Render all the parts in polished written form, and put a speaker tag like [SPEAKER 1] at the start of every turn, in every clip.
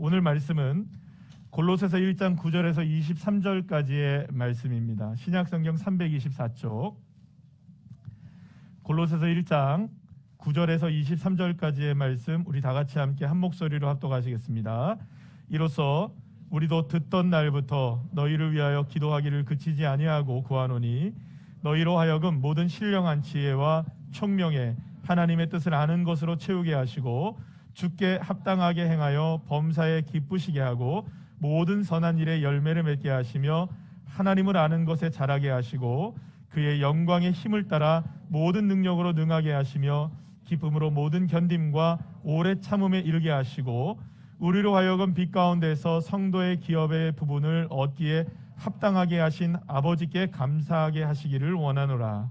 [SPEAKER 1] 오늘 말씀은 골로새서 1장 9절에서 23절까지의 말씀입니다. 신약성경 324쪽 골로새서 1장 9절에서 23절까지의 말씀 우리 다 같이 함께 한 목소리로 합독하시겠습니다. 이로써 우리도 듣던 날부터 너희를 위하여 기도하기를 그치지 아니하고 구하노니 너희로 하여금 모든 신령한 지혜와 총명에 하나님의 뜻을 아는 것으로 채우게 하시고 주께 합당하게 행하여 범사에 기쁘시게 하고 모든 선한 일에 열매를 맺게 하시며 하나님을 아는 것에 자라게 하시고 그의 영광의 힘을 따라 모든 능력으로 능하게 하시며 기쁨으로 모든 견딤과 오래 참음에 이르게 하시고 우리로 하여금 빛 가운데서 성도의 기업의 부분을 얻기에 합당하게 하신 아버지께 감사하게 하시기를 원하노라.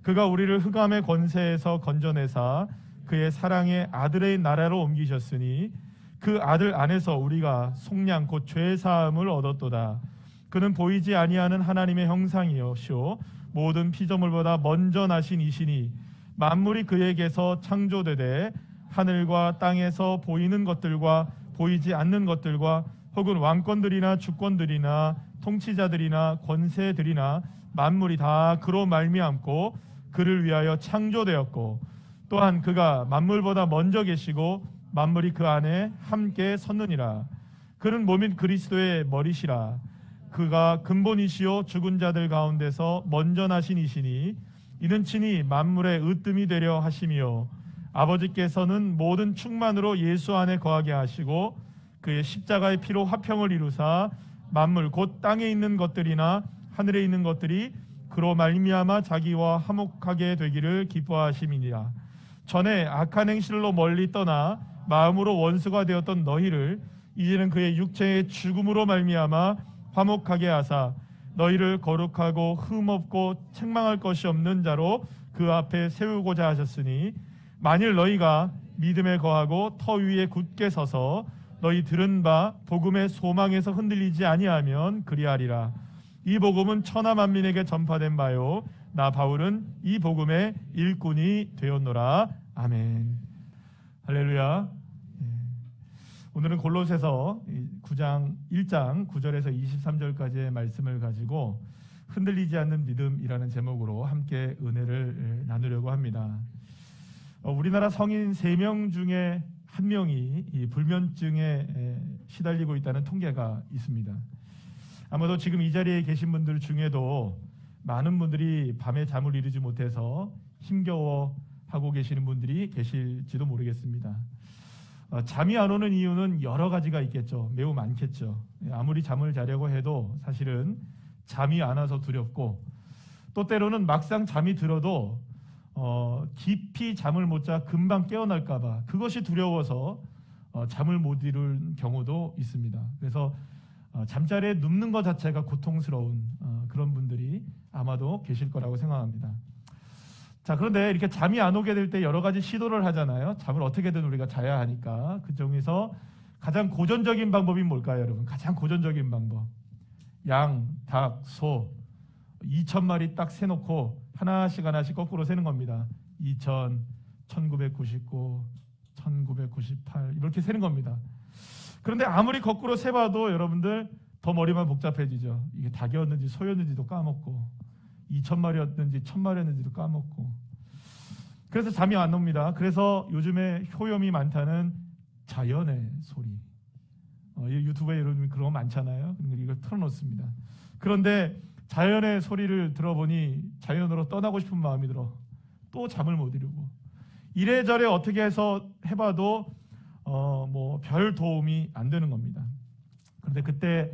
[SPEAKER 1] 그가 우리를 흑암의 권세에서 건져내사 그의 사랑의 아들의 나라로 옮기셨으니 그 아들 안에서 우리가 속량 곧 죄 사함을 얻었도다. 그는 보이지 아니하는 하나님의 형상이시오 모든 피조물보다 먼저 나신 이시니 만물이 그에게서 창조되되 하늘과 땅에서 보이는 것들과 보이지 않는 것들과 혹은 왕권들이나 주권들이나 통치자들이나 권세들이나 만물이 다 그로 말미암고 그를 위하여 창조되었고 또한 그가 만물보다 먼저 계시고 만물이 그 안에 함께 섰느니라. 그는 몸인 그리스도의 머리시라. 그가 근본이시요 죽은 자들 가운데서 먼저 나신 이시니 이는 친히 만물의 으뜸이 되려 하심이요 아버지께서는 모든 충만으로 예수 안에 거하게 하시고 그의 십자가의 피로 화평을 이루사 만물 곧 땅에 있는 것들이나 하늘에 있는 것들이 그로 말미암아 자기와 화목하게 되기를 기뻐하심이니라. 전에 악한 행실로 멀리 떠나 마음으로 원수가 되었던 너희를 이제는 그의 육체의 죽음으로 말미암아 화목하게 하사 너희를 거룩하고 흠없고 책망할 것이 없는 자로 그 앞에 세우고자 하셨으니 만일 너희가 믿음에 거하고 터 위에 굳게 서서 너희 들은 바 복음의 소망에서 흔들리지 아니하면 그리하리라. 이 복음은 천하 만민에게 전파된 바요 나 바울은 이 복음의 일꾼이 되었노라. 아멘. 할렐루야. 오늘은 골로새서 9장 1장 9절에서 23절까지의 말씀을 가지고 흔들리지 않는 믿음이라는 제목으로 함께 은혜를 나누려고 합니다. 우리나라 성인 3명 중에 1명이 이 불면증에 시달리고 있다는 통계가 있습니다. 아마도 지금 이 자리에 계신 분들 중에도 많은 분들이 밤에 잠을 이루지 못해서 힘겨워하고 계시는 분들이 계실지도 모르겠습니다. 잠이 안 오는 이유는 여러 가지가 있겠죠. 매우 많겠죠. 아무리 잠을 자려고 해도 사실은 잠이 안 와서 두렵고 또 때로는 막상 잠이 들어도 깊이 잠을 못 자 금방 깨어날까 봐 그것이 두려워서 잠을 못 이룰 경우도 있습니다. 그래서 잠자리에 눕는 것 자체가 고통스러운 그런 분들이 아마도 계실 거라고 생각합니다. 자, 그런데 이렇게 잠이 안 오게 될 때 여러 가지 시도를 하잖아요. 잠을 어떻게든 우리가 자야 하니까. 그 중에서 가장 고전적인 방법이 뭘까요, 여러분? 가장 고전적인 방법. 양, 닭, 소 2,000마리 딱 세놓고 하나씩 거꾸로 세는 겁니다. 2000, 1999, 1998 이렇게 세는 겁니다. 그런데 아무리 거꾸로 세봐도 여러분들 더 머리만 복잡해지죠. 이게 닭이었는지 소였는지도 까먹고 2,000마리였는지 1,000마리였는지도 까먹고 그래서 잠이 안 옵니다. 그래서 요즘에 효염이 많다는 자연의 소리 유튜브에 여러분 그런 거 많잖아요. 이걸 틀어놓습니다. 그런데 자연의 소리를 들어보니 자연으로 떠나고 싶은 마음이 들어 또 잠을 못 이루고 이래저래 어떻게 해서 해봐도 별 도움이 안 되는 겁니다. 그런데 그때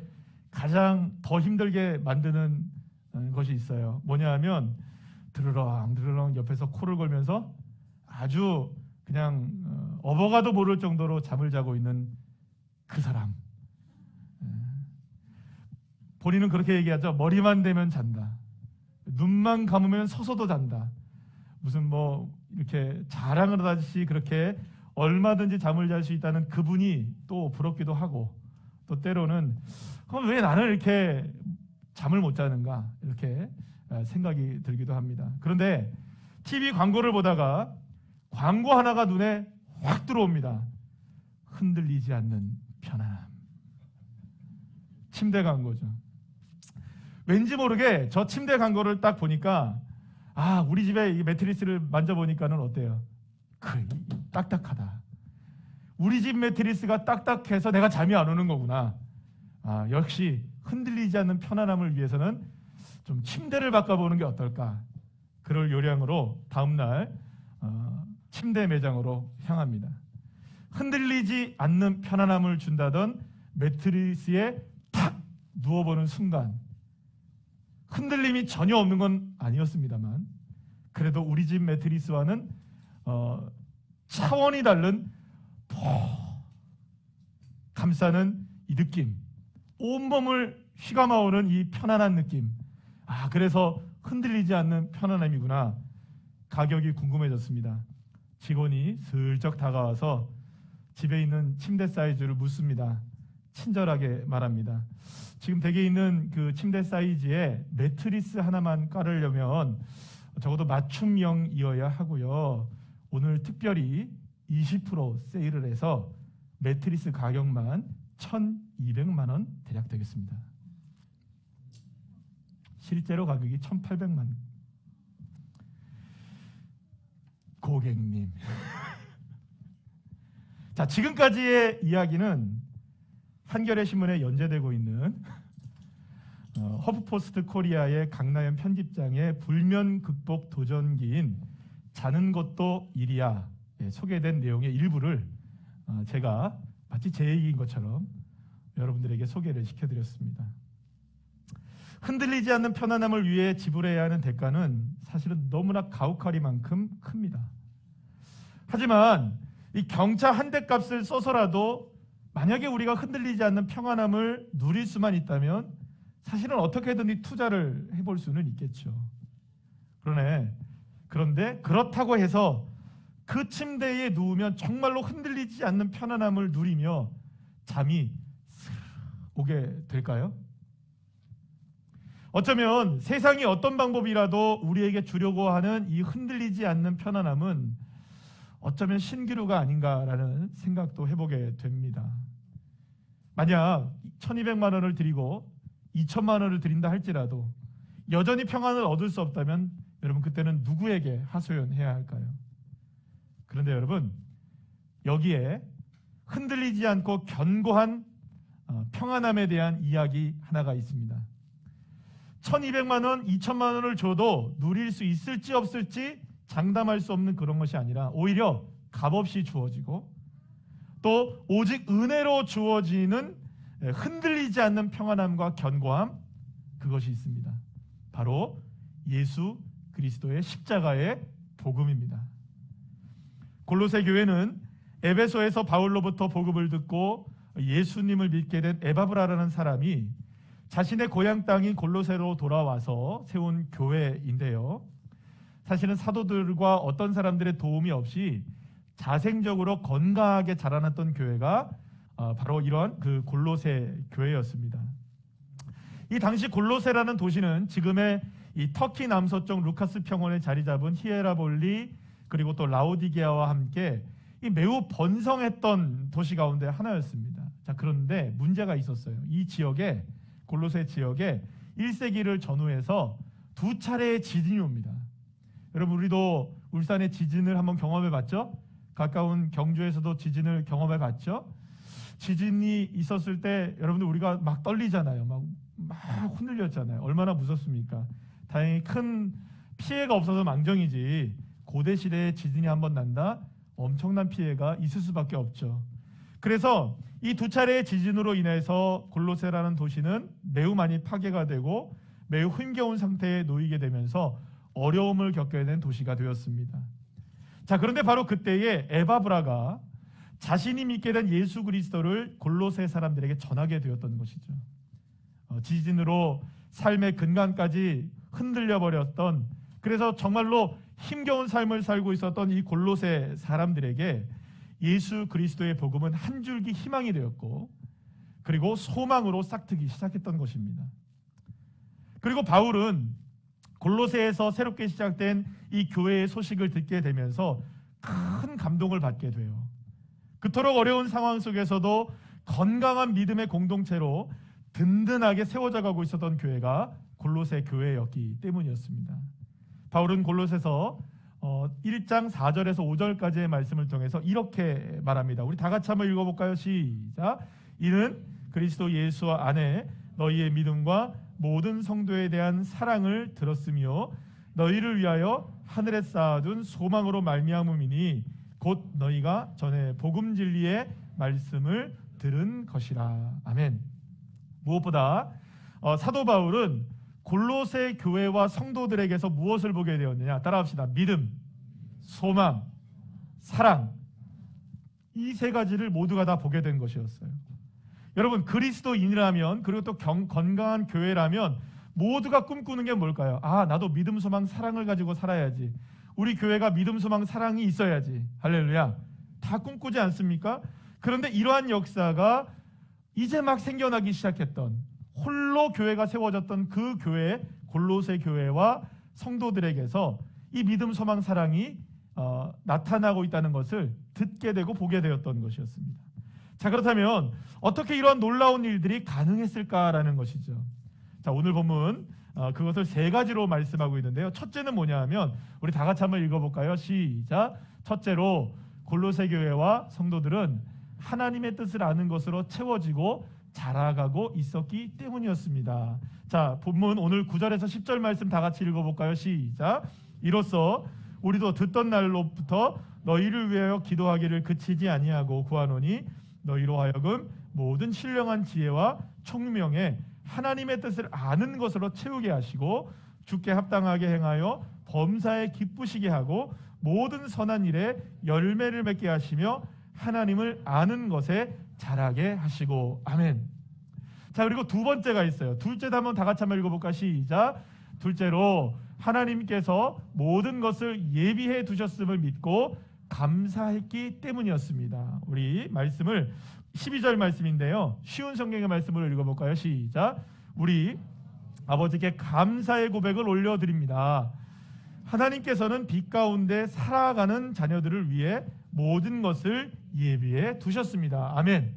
[SPEAKER 1] 가장 더 힘들게 만드는 것이 있어요. 뭐냐 하면 드르렁 옆에서 코를 골면서 아주 그냥 업어가도 모를 정도로 잠을 자고 있는 그 사람. 본인은 그렇게 얘기하죠. 머리만 대면 잔다. 눈만 감으면 서서도 잔다. 무슨 이렇게 자랑을 하듯이 그렇게 얼마든지 잠을 잘 수 있다는 그분이 또 부럽기도 하고 또 때로는 그럼 왜 나는 이렇게 잠을 못 자는가 이렇게 생각이 들기도 합니다. 그런데 TV 광고를 보다가 광고 하나가 눈에 확 들어옵니다. 흔들리지 않는 편안함. 침대 광고죠. 왠지 모르게 저 침대 광고를 딱 보니까 우리 집에 이 매트리스를 만져보니까는 어때요? 딱딱하다. 우리 집 매트리스가 딱딱해서 내가 잠이 안 오는 거구나. 역시 흔들리지 않는 편안함을 위해서는 좀 침대를 바꿔보는 게 어떨까. 그럴 요량으로 다음날 침대 매장으로 향합니다. 흔들리지 않는 편안함을 준다던 매트리스에 탁 누워보는 순간 흔들림이 전혀 없는 건 아니었습니다만 그래도 우리 집 매트리스와는 차원이 다른 감싸는 이 느낌, 온몸을 휘감아오는 이 편안한 느낌. 그래서 흔들리지 않는 편안함이구나. 가격이 궁금해졌습니다. 직원이 슬쩍 다가와서 집에 있는 침대 사이즈를 묻습니다. 친절하게 말합니다. 지금 댁에 있는 그 침대 사이즈에 매트리스 하나만 깔으려면 적어도 맞춤형이어야 하고요. 오늘 특별히 20% 세일을 해서 매트리스 가격만 1,200만 원 대략 되겠습니다. 실제로 가격이 1,800만 원. 고객님. 자, 지금까지의 이야기는 한겨레 신문에 연재되고 있는 허브포스트 코리아의 강나연 편집장의 불면 극복 도전기인 자는 것도 일이야 소개된 내용의 일부를 제가 마치 제 얘기인 것처럼 여러분들에게 소개를 시켜드렸습니다. 흔들리지 않는 편안함을 위해 지불해야 하는 대가는 사실은 너무나 가혹하리만큼 큽니다. 하지만 이 경차 한 대 값을 써서라도 만약에 우리가 흔들리지 않는 평안함을 누릴 수만 있다면 사실은 어떻게든 이 투자를 해볼 수는 있겠죠. 그런데 그렇다고 해서 그 침대에 누우면 정말로 흔들리지 않는 편안함을 누리며 잠이 오게 될까요? 어쩌면 세상이 어떤 방법이라도 우리에게 주려고 하는 이 흔들리지 않는 편안함은 어쩌면 신기루가 아닌가라는 생각도 해보게 됩니다. 만약 1,200만 원을 드리고 2,000만 원을 드린다 할지라도 여전히 평안을 얻을 수 없다면 여러분 그때는 누구에게 하소연해야 할까요? 그런데 여러분 여기에 흔들리지 않고 견고한 평안함에 대한 이야기 하나가 있습니다. 1,200만 원, 2,000만 원을 줘도 누릴 수 있을지 없을지 장담할 수 없는 그런 것이 아니라 오히려 값없이 주어지고 또 오직 은혜로 주어지는 흔들리지 않는 평안함과 견고함, 그것이 있습니다. 바로 예수 그리스도의 십자가의 복음입니다. 골로새 교회는 에베소에서 바울로부터 복음을 듣고 예수님을 믿게 된 에바브라라는 사람이 자신의 고향 땅인 골로새로 돌아와서 세운 교회인데요. 사실은 사도들과 어떤 사람들의 도움이 없이 자생적으로 건강하게 자라났던 교회가 바로 이러한 그 골로새 교회였습니다. 이 당시 골로새라는 도시는 지금의 이 터키 남서쪽 루카스 평원에 자리 잡은 히에라볼리 그리고 또 라오디게아와 함께 이 매우 번성했던 도시 가운데 하나였습니다. 자, 그런데 문제가 있었어요. 이 지역에 골로새 지역에 1세기를 전후해서 2차례의 지진이 옵니다. 여러분 우리도 울산의 지진을 한번 경험해 봤죠? 가까운 경주에서도 지진을 경험해 봤죠? 지진이 있었을 때 여러분들 우리가 막 떨리잖아요. 막 흔들렸잖아요. 얼마나 무섭습니까? 다행히 큰 피해가 없어서 망정이지 고대 시대에 지진이 한번 난다? 엄청난 피해가 있을 수밖에 없죠. 그래서 이 2차례의 지진으로 인해서 골로새라는 도시는 매우 많이 파괴가 되고 매우 힘겨운 상태에 놓이게 되면서 어려움을 겪게 된 도시가 되었습니다. 자, 그런데 바로 그때에 에바브라가 자신이 믿게 된 예수 그리스도를 골로새 사람들에게 전하게 되었던 것이죠. 지진으로 삶의 근간까지 흔들려 버렸던, 그래서 정말로 힘겨운 삶을 살고 있었던 이 골로새 사람들에게 예수 그리스도의 복음은 한 줄기 희망이 되었고 그리고 소망으로 싹트기 시작했던 것입니다. 그리고 바울은 골로새에서 새롭게 시작된 이 교회의 소식을 듣게 되면서 큰 감동을 받게 돼요. 그토록 어려운 상황 속에서도 건강한 믿음의 공동체로 든든하게 세워져 가고 있었던 교회가 골로새 교회였기 때문이었습니다. 바울은 골로새서 1장 4절에서 5절까지의 말씀을 통해서 이렇게 말합니다. 우리 다 같이 한번 읽어볼까요? 시작. 이는 그리스도 예수 안에 너희의 믿음과 모든 성도에 대한 사랑을 들었으며 너희를 위하여 하늘에 쌓아둔 소망으로 말미암음이니 곧 너희가 전에 복음 진리의 말씀을 들은 것이라. 아멘. 무엇보다 사도 바울은 골로새 교회와 성도들에게서 무엇을 보게 되었느냐? 따라합시다. 믿음, 소망, 사랑, 이 세 가지를 모두가 다 보게 된 것이었어요. 여러분, 그리스도인이라면, 그리고 또 건강한 교회라면 모두가 꿈꾸는 게 뭘까요? 나도 믿음, 소망, 사랑을 가지고 살아야지. 우리 교회가 믿음, 소망, 사랑이 있어야지. 할렐루야. 다 꿈꾸지 않습니까? 그런데 이러한 역사가 이제 막 생겨나기 시작했던, 홀로 교회가 세워졌던 그 교회, 골로새 교회와 성도들에게서 이 믿음, 소망, 사랑이 나타나고 있다는 것을 듣게 되고 보게 되었던 것이었습니다. 자, 그렇다면 어떻게 이런 놀라운 일들이 가능했을까라는 것이죠. 자, 오늘 본문 그것을 세 가지로 말씀하고 있는데요. 첫째는 뭐냐 하면 우리 다 같이 한번 읽어볼까요? 시작. 첫째로 골로새 교회와 성도들은 하나님의 뜻을 아는 것으로 채워지고 자라가고 있었기 때문이었습니다. 자, 본문 오늘 9절에서 10절 말씀 다 같이 읽어볼까요? 시작. 이로써 우리도 듣던 날로부터 너희를 위하여 기도하기를 그치지 아니하고 구하노니 너희로 하여금 모든 신령한 지혜와 총명에 하나님의 뜻을 아는 것으로 채우게 하시고 주께 합당하게 행하여 범사에 기쁘시게 하고 모든 선한 일에 열매를 맺게 하시며 하나님을 아는 것에 자라게 하시고. 아멘. 자, 그리고 두 번째가 있어요. 둘째도 한번 다 같이 한번 읽어볼까? 시작. 둘째로 하나님께서 모든 것을 예비해 두셨음을 믿고 감사했기 때문이었습니다. 우리 말씀을 12절 말씀인데요, 쉬운 성경의 말씀을 읽어볼까요? 시작. 우리 아버지께 감사의 고백을 올려드립니다. 하나님께서는 빛 가운데 살아가는 자녀들을 위해 모든 것을 예비해 두셨습니다. 아멘.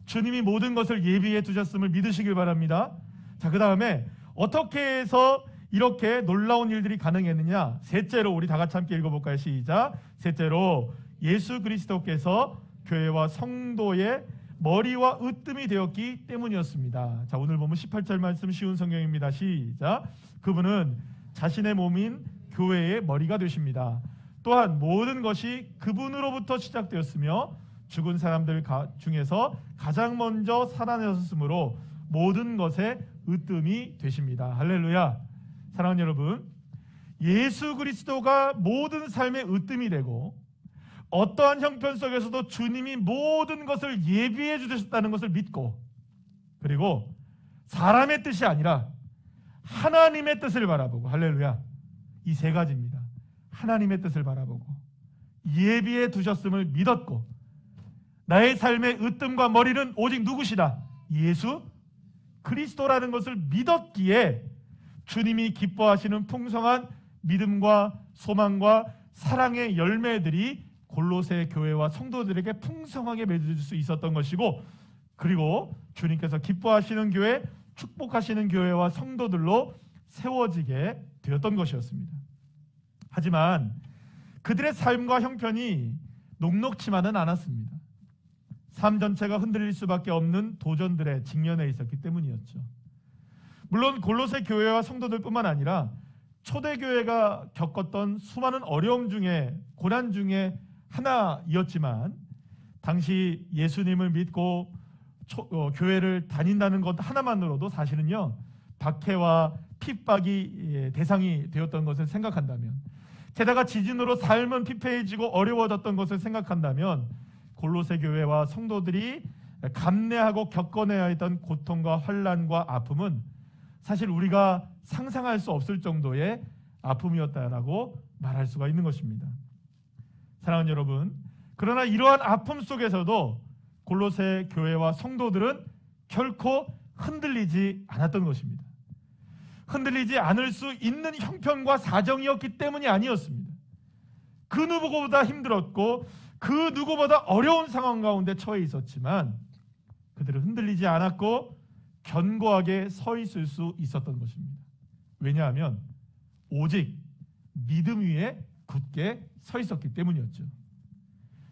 [SPEAKER 1] 주님이 모든 것을 예비해 두셨음을 믿으시길 바랍니다. 자, 그 다음에 어떻게 해서 이렇게 놀라운 일들이 가능했느냐? 셋째로 우리 다 같이 함께 읽어볼까요? 시작. 셋째로 예수 그리스도께서 교회와 성도의 머리와 으뜸이 되었기 때문이었습니다. 자, 오늘 보면 18절 말씀 쉬운 성경입니다. 시작. 그분은 자신의 몸인 교회의 머리가 되십니다. 또한 모든 것이 그분으로부터 시작되었으며 죽은 사람들 중에서 가장 먼저 살아나셨으므로 모든 것의 으뜸이 되십니다. 할렐루야. 사랑하는 여러분, 예수 그리스도가 모든 삶의 으뜸이 되고 어떠한 형편 속에서도 주님이 모든 것을 예비해 주셨다는 것을 믿고, 그리고 사람의 뜻이 아니라 하나님의 뜻을 바라보고, 할렐루야, 이 세 가지입니다. 하나님의 뜻을 바라보고 예비해 두셨음을 믿었고, 나의 삶의 으뜸과 머리는 오직 누구시다? 예수 그리스도라는 것을 믿었기에 주님이 기뻐하시는 풍성한 믿음과 소망과 사랑의 열매들이 골로새 교회와 성도들에게 풍성하게 맺을 수 있었던 것이고, 그리고 주님께서 기뻐하시는 교회, 축복하시는 교회와 성도들로 세워지게 되었던 것이었습니다. 하지만 그들의 삶과 형편이 녹록치만은 않았습니다. 삶 전체가 흔들릴 수밖에 없는 도전들에 직면해 있었기 때문이었죠. 물론 골로새 교회와 성도들뿐만 아니라 초대교회가 겪었던 수많은 어려움 중에, 고난 중에 하나이었지만, 당시 예수님을 믿고 교회를 다닌다는 것 하나만으로도 사실은요, 박해와 핍박이 대상이 되었던 것을 생각한다면, 게다가 지진으로 삶은 피폐해지고 어려워졌던 것을 생각한다면, 골로새 교회와 성도들이 감내하고 겪어내야 했던 고통과 환난과 아픔은 사실 우리가 상상할 수 없을 정도의 아픔이었다라고 말할 수가 있는 것입니다. 사랑하는 여러분, 그러나 이러한 아픔 속에서도 골로새 교회와 성도들은 결코 흔들리지 않았던 것입니다. 흔들리지 않을 수 있는 형편과 사정이었기 때문이 아니었습니다. 그 누구보다 힘들었고 그 누구보다 어려운 상황 가운데 처해 있었지만 그들은 흔들리지 않았고 견고하게 서 있을 수 있었던 것입니다. 왜냐하면 오직 믿음 위에 굳게 서 있었기 때문이었죠.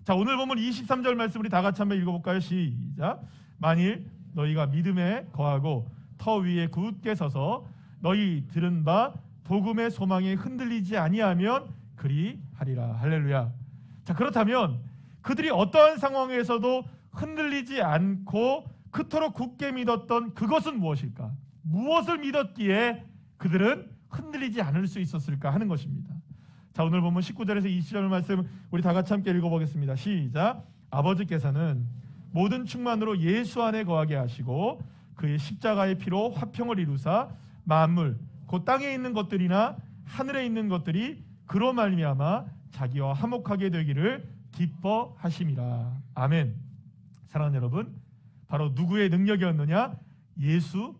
[SPEAKER 1] 자, 오늘 본문 23절 말씀 우리 다 같이 한번 읽어볼까요? 시작. 만일 너희가 믿음에 거하고 터 위에 굳게 서서 너희 들은 바 복음의 소망에 흔들리지 아니하면 그리하리라. 할렐루야. 자, 그렇다면 그들이 어떠한 상황에서도 흔들리지 않고 그토록 굳게 믿었던 그것은 무엇일까? 무엇을 믿었기에 그들은 흔들리지 않을 수 있었을까 하는 것입니다. 자, 오늘 보면 19절에서 20절 말씀 우리 다 같이 함께 읽어보겠습니다. 시작. 아버지께서는 모든 충만으로 예수 안에 거하게 하시고 그의 십자가의 피로 화평을 이루사 만물 곧 땅에 있는 것들이나 하늘에 있는 것들이 그로 말미암아 자기와 화목하게 되기를 기뻐하심이라. 아멘. 사랑하는 여러분, 바로 누구의 능력이었느냐? 예수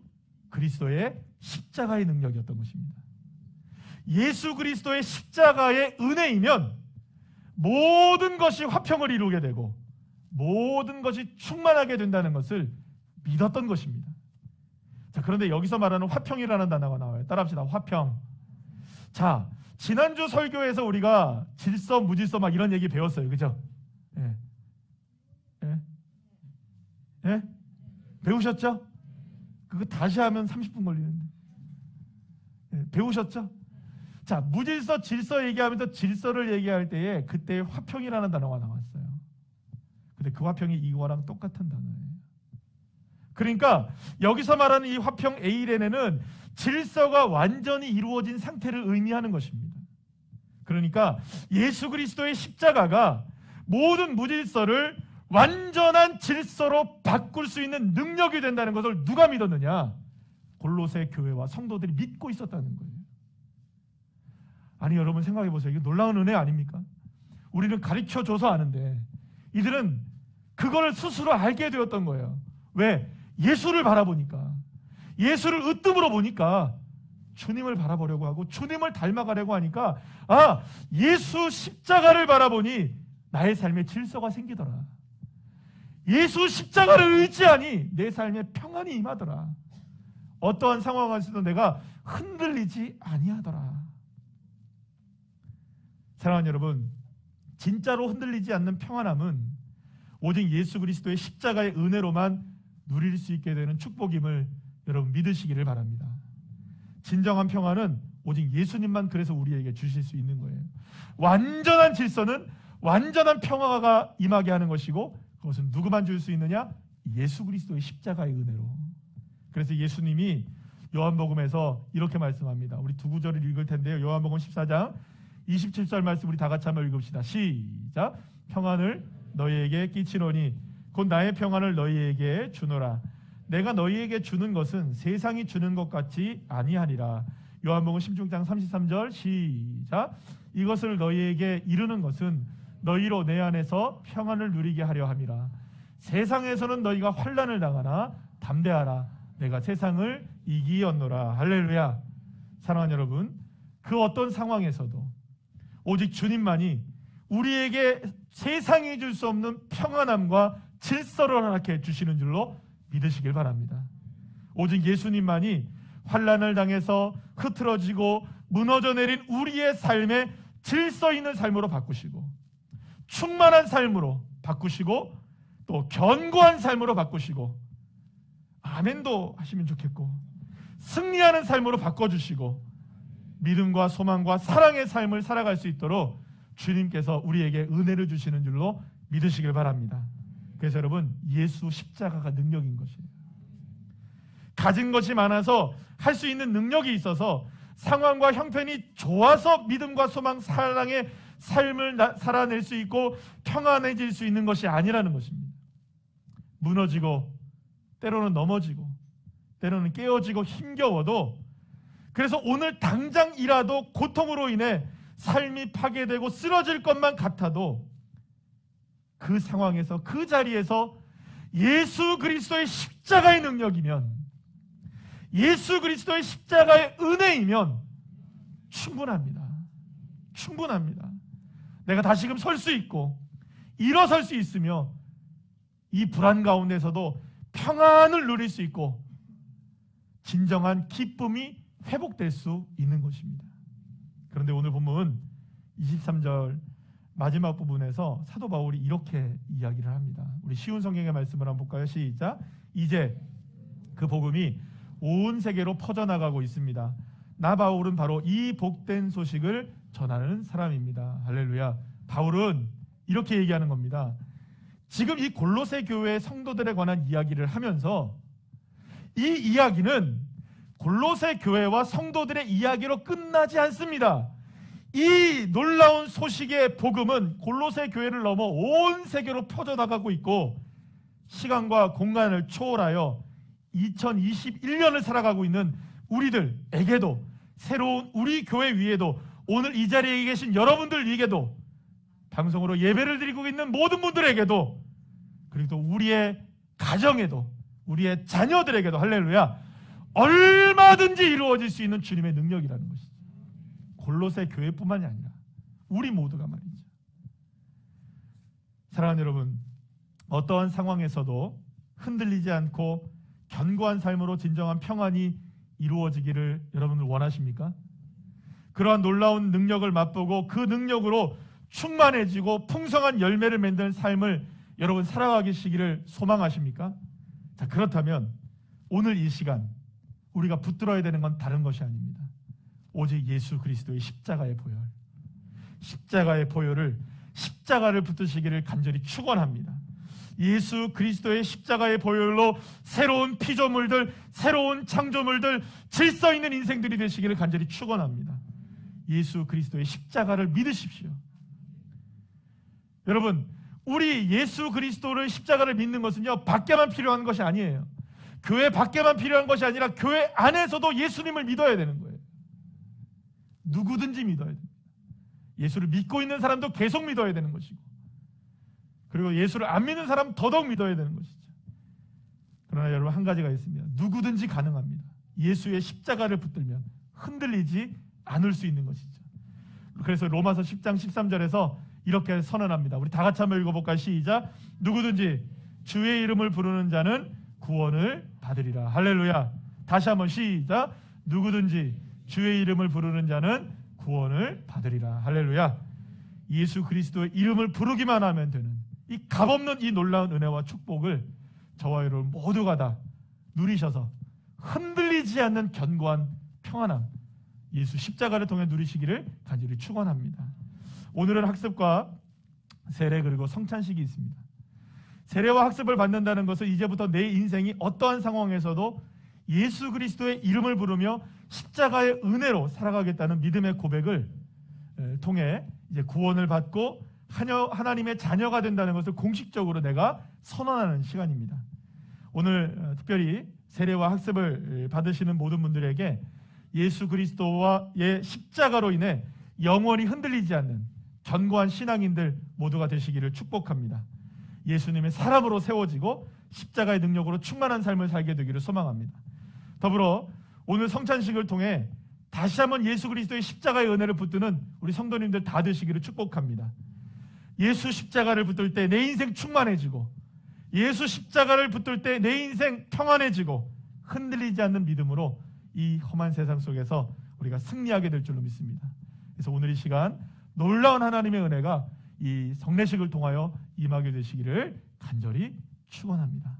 [SPEAKER 1] 그리스도의 십자가의 능력이었던 것입니다. 예수 그리스도의 십자가의 은혜이면 모든 것이 화평을 이루게 되고 모든 것이 충만하게 된다는 것을 믿었던 것입니다. 자, 그런데 여기서 말하는 화평이라는 단어가 나와요. 따라합시다. 화평. 자, 지난주 설교에서 우리가 질서, 무질서 막 이런 얘기 배웠어요. 그죠? 예. 예? 예? 배우셨죠? 그거 다시 하면 30분 걸리는데. 예, 배우셨죠? 자, 무질서, 질서 얘기하면서 질서를 얘기할 때에 그때 화평이라는 단어가 나왔어요. 근데 그 화평이 이거랑 똑같은 단어예요. 그러니까 여기서 말하는 이 화평 에이레네는 질서가 완전히 이루어진 상태를 의미하는 것입니다. 그러니까 예수 그리스도의 십자가가 모든 무질서를 완전한 질서로 바꿀 수 있는 능력이 된다는 것을 누가 믿었느냐? 골로새 교회와 성도들이 믿고 있었다는 거예요. 아니, 여러분 생각해 보세요. 이거 놀라운 은혜 아닙니까? 우리는 가르쳐줘서 아는데 이들은 그걸 스스로 알게 되었던 거예요. 왜? 예수를 바라보니까, 예수를 으뜸으로 보니까 주님을 바라보려고 하고 주님을 닮아가려고 하니까, 아, 예수 십자가를 바라보니 나의 삶에 질서가 생기더라. 예수 십자가를 의지하니 내 삶에 평안이 임하더라. 어떠한 상황에서도 내가 흔들리지 아니하더라. 사랑하는 여러분, 진짜로 흔들리지 않는 평안함은 오직 예수 그리스도의 십자가의 은혜로만 누릴 수 있게 되는 축복임을 여러분 믿으시기를 바랍니다. 진정한 평안은 오직 예수님만 그래서 우리에게 주실 수 있는 거예요. 완전한 질서는 완전한 평화가 임하게 하는 것이고 그것은 누구만 줄 수 있느냐? 예수 그리스도의 십자가의 은혜로. 그래서 예수님이 요한복음에서 이렇게 말씀합니다. 우리 두 구절을 읽을 텐데요. 요한복음 14장 27절 말씀 우리 다 같이 한번 읽읍시다. 시작. 평안을 너희에게 끼치노니 곧 나의 평안을 너희에게 주노라. 내가 너희에게 주는 것은 세상이 주는 것 같이 아니하니라. 요한복음 16장 33절 시작. 이것을 너희에게 이르는 것은 너희로 내 안에서 평안을 누리게 하려 함이라. 세상에서는 너희가 환난을 당하나 담대하라. 내가 세상을 이기었노라. 할렐루야. 사랑하는 여러분, 그 어떤 상황에서도 오직 주님만이 우리에게 세상이 줄 수 없는 평안함과 질서를 허락해 주시는 줄로 믿으시길 바랍니다. 오직 예수님만이 환난을 당해서 흐트러지고 무너져 내린 우리의 삶에 질서 있는 삶으로 바꾸시고 충만한 삶으로 바꾸시고 또 견고한 삶으로 바꾸시고 아멘도 하시면 좋겠고 승리하는 삶으로 바꿔주시고 믿음과 소망과 사랑의 삶을 살아갈 수 있도록 주님께서 우리에게 은혜를 주시는 줄로 믿으시길 바랍니다. 그래서 여러분, 예수 십자가가 능력인 것이에요. 가진 것이 많아서 할 수 있는 능력이 있어서 상황과 형편이 좋아서 믿음과 소망, 사랑의 삶을 살아낼 수 있고 평안해질 수 있는 것이 아니라는 것입니다. 무너지고 때로는 넘어지고 때로는 깨어지고 힘겨워도, 그래서 오늘 당장이라도 고통으로 인해 삶이 파괴되고 쓰러질 것만 같아도 그 상황에서 그 자리에서 예수 그리스도의 십자가의 능력이면, 예수 그리스도의 십자가의 은혜이면 충분합니다. 충분합니다. 내가 다시금 설 수 있고 일어설 수 있으며 이 불안 가운데서도 평안을 누릴 수 있고 진정한 기쁨이 회복될 수 있는 것입니다. 그런데 오늘 본문 23절 마지막 부분에서 사도 바울이 이렇게 이야기를 합니다. 우리 쉬운 성경의 말씀을 한번 볼까요? 시작. 이제 그 복음이 온 세계로 퍼져나가고 있습니다. 나 바울은 바로 이 복된 소식을 전하는 사람입니다. 할렐루야. 바울은 이렇게 얘기하는 겁니다. 지금 이 골로새 교회 성도들에 관한 이야기를 하면서 이 이야기는 골로새 교회와 성도들의 이야기로 끝나지 않습니다. 이 놀라운 소식의 복음은 골로새 교회를 넘어 온 세계로 퍼져나가고 있고 시간과 공간을 초월하여 2021년을 살아가고 있는 우리들에게도 새로운 우리 교회 위에도 오늘 이 자리에 계신 여러분들 위에도 방송으로 예배를 드리고 있는 모든 분들에게도 그리고 또 우리의 가정에도 우리의 자녀들에게도 할렐루야 얼마든지 이루어질 수 있는 주님의 능력이라는 것이죠. 골로새 교회뿐만이 아니라 우리 모두가 말이죠. 사랑하는 여러분, 어떠한 상황에서도 흔들리지 않고 견고한 삶으로 진정한 평안이 이루어지기를 여러분들 원하십니까? 그러한 놀라운 능력을 맛보고 그 능력으로 충만해지고 풍성한 열매를 맺는 삶을 여러분 살아가시기를 소망하십니까? 자, 그렇다면 오늘 이 시간 우리가 붙들어야 되는 건 다른 것이 아닙니다. 오직 예수 그리스도의 십자가의 보혈, 십자가의 보혈을 십자가를 붙드시기를 간절히 축원합니다. 예수 그리스도의 십자가의 보혈로 새로운 피조물들, 새로운 창조물들, 질서 있는 인생들이 되시기를 간절히 축원합니다. 예수 그리스도의 십자가를 믿으십시오. 여러분, 우리 예수 그리스도를 십자가를 믿는 것은요 밖에만 필요한 것이 아니에요. 교회 밖에만 필요한 것이 아니라 교회 안에서도 예수님을 믿어야 되는 거예요. 누구든지 믿어야 됩니다. 예수를 믿고 있는 사람도 계속 믿어야 되는 것이고 그리고 예수를 안 믿는 사람 더더욱 믿어야 되는 것이죠. 그러나 여러분 한 가지가 있습니다. 누구든지 가능합니다. 예수의 십자가를 붙들면 흔들리지 않을 수 있는 것이죠. 그래서 로마서 10장 13절에서 이렇게 선언합니다. 우리 다 같이 한번 읽어볼까요? 시작. 누구든지 주의 이름을 부르는 자는 구원을 받으리라. 할렐루야. 다시 한번 시작. 누구든지 주의 이름을 부르는 자는 구원을 받으리라. 할렐루야. 예수 그리스도의 이름을 부르기만 하면 되는 이 값없는 이 놀라운 은혜와 축복을 저와 여러분 모두가 다 누리셔서 흔들리지 않는 견고한 평안함 예수 십자가를 통해 누리시기를 간절히 축원합니다. 오늘은 학습과 세례 그리고 성찬식이 있습니다. 세례와 학습을 받는다는 것은 이제부터 내 인생이 어떠한 상황에서도 예수 그리스도의 이름을 부르며 십자가의 은혜로 살아가겠다는 믿음의 고백을 통해 이제 구원을 받고 하나님의 자녀가 된다는 것을 공식적으로 내가 선언하는 시간입니다. 오늘 특별히 세례와 학습을 받으시는 모든 분들에게 예수 그리스도와의 십자가로 인해 영원히 흔들리지 않는 견고한 신앙인들 모두가 되시기를 축복합니다. 예수님의 사람으로 세워지고 십자가의 능력으로 충만한 삶을 살게 되기를 소망합니다. 더불어 오늘 성찬식을 통해 다시 한번 예수 그리스도의 십자가의 은혜를 붙드는 우리 성도님들 다 되시기를 축복합니다. 예수 십자가를 붙들 때 내 인생 충만해지고 예수 십자가를 붙들 때 내 인생 평안해지고 흔들리지 않는 믿음으로 이 험한 세상 속에서 우리가 승리하게 될 줄로 믿습니다. 그래서 오늘 이 시간 놀라운 하나님의 은혜가 이 성례식을 통하여 임하게 되시기를 간절히 축원합니다.